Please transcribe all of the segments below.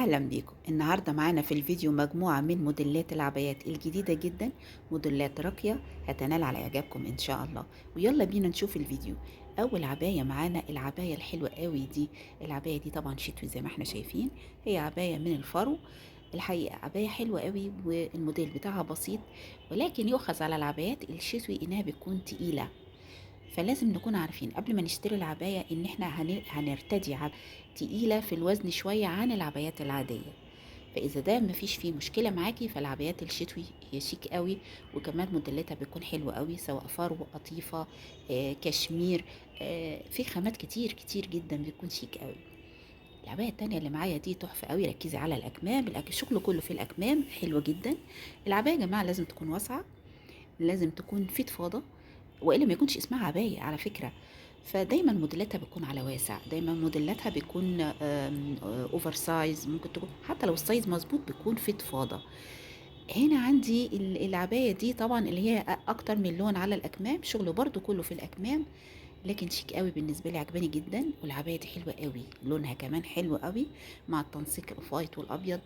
أهلا بيكم. النهاردة معانا في الفيديو مجموعة من موديلات العبايات الجديدة جدا، موديلات راقية هتنال على إعجابكم إن شاء الله. ويلا بينا نشوف الفيديو. أول عباية معانا العباية الحلوة قوي دي. العباية دي طبعا شتوي زي ما احنا شايفين، هي عباية من الفرو. الحقيقة عباية حلوة قوي والموديل بتاعها بسيط، ولكن يؤخذ على العبايات الشتوي إنها بتكون تقيلة. فلازم نكون عارفين قبل ما نشتري العباية ان احنا هنرتدي تقيلة في الوزن شوية عن العبايات العادية. فاذا ده مفيش فيه مشكلة معاكي، فالعبايات الشتوي هي شيك قوي، وكمان موديلاتها بتكون حلوة قوي، سواء فرو، قطيفة، كشمير، في خامات كتير كتير جدا بتكون شيك قوي. العباية التانية اللي معايا دي تحفة قوي، ركزي على الأكمام. الشغل كله في الأكمام حلوة جدا. العباية يا جماعة لازم تكون واسعة، لازم تكون فضفاضة، والا ما يكونش اسمها عباية على فكرة. فدايما موديلاتها بتكون على واسع، دايما موديلاتها بيكون اوفر سايز، ممكن تكون حتى لو السايز مظبوط بيكون فضفاضة. هنا عندي العباية دي طبعا اللي هي اكتر من لون على الاكمام، شغله برضو كله في الاكمام، لكن شيك قوي بالنسبه لي، عجباني جدا. والعبايه دي حلوه قوي، لونها كمان حلو قوي مع التنسيق الوايت والابيض،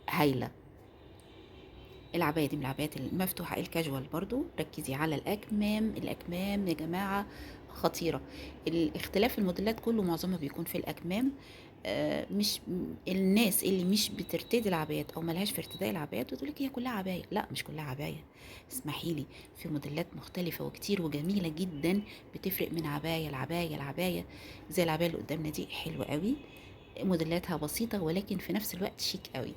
هايله. العباية دي من العبايات المفتوحة الكاجوال، برضو ركزي على الأكمام. الأكمام يا جماعة خطيرة. الاختلاف الموديلات كله معظمها بيكون في الأكمام. مش الناس اللي مش بترتدي العبايات او ملهاش في ارتداء العبايات بتقول لك هي كلها عبايه. لا، مش كلها عبايه، اسمحي لي. في موديلات مختلفه وكتير وجميله جدا، بتفرق من عبايه لعبايه لعبايه. زي العبايه اللي قدامنا دي حلوه قوي، موديلاتها بسيطه ولكن في نفس الوقت شيك قوي.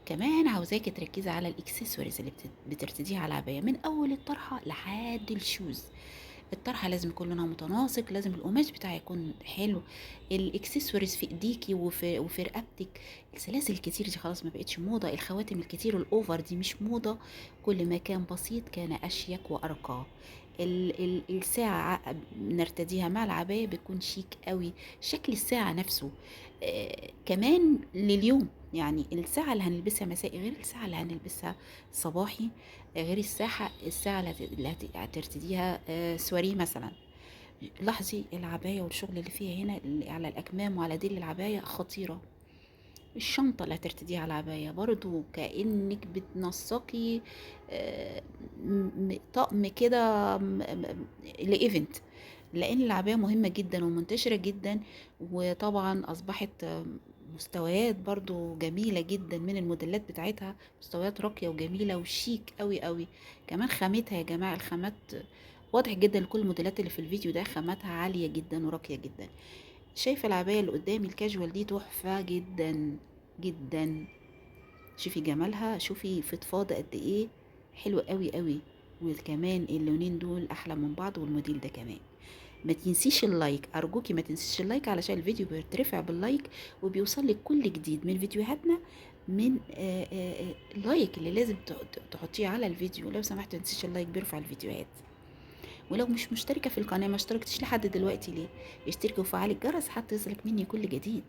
كمان عاوزاكي تركزي على الاكسسوارز اللي بترتديها على العبايه، من اول الطرحه لحد الشوز. الطرحه لازم يكون لونها متناسق، لازم القماش بتاعها يكون حلو، الاكسسوارز في ايديكي وفي رقبتك. السلاسل الكتير دي خلاص ما بقتش موضه، الخواتم الكتير الاوفر دي مش موضه. كل ما كان بسيط كان اشيك وارقى. الساعة نرتديها مع العباية بيكون شيك قوي، شكل الساعة نفسه. كمان لليوم، يعني الساعة اللي هنلبسها مسائي غير الساعة اللي هنلبسها صباحي، غير الساعة اللي هترتديها سواري مثلا. لاحظي العباية والشغل اللي فيها هنا، اللي على الأكمام وعلى ديل العباية خطيرة. الشنطة اللي هترتديها على العباية برضو كأنك بتنسقي طقم كده لإيفنت، لأن العباية مهمة جدا ومنتشرة جدا. وطبعا أصبحت مستويات برضو جميلة جدا من الموديلات بتاعتها، مستويات راقية وجميلة وشيك قوي قوي. كمان خامتها يا جماعة، الخامات واضح جدا لكل الموديلات اللي في الفيديو ده، خاماتها عالية جدا وراقية جدا. شايفة العباية اللي قدامي الكاجوال دي تحفة جدا جدا. شوفي جمالها، شوفي فضفاضة قد ايه، حلوة قوي قوي. وكمان اللونين دول احلى من بعض، والموديل ده كمان. ما تنسيش اللايك، ارجوكي ما تنسيش اللايك، علشان الفيديو بيترفع باللايك وبيوصل لك كل جديد من فيديوهاتنا. من اللايك اللي لازم تحطيه على الفيديو، لو سمحت ما تنسيش اللايك، بيرفع الفيديوهات. ولو مش مشتركة في القناة، ما اشتركتش لحد دلوقتي ليه؟ اشتركي وفعلي الجرس حتى يصلك مني كل جديد.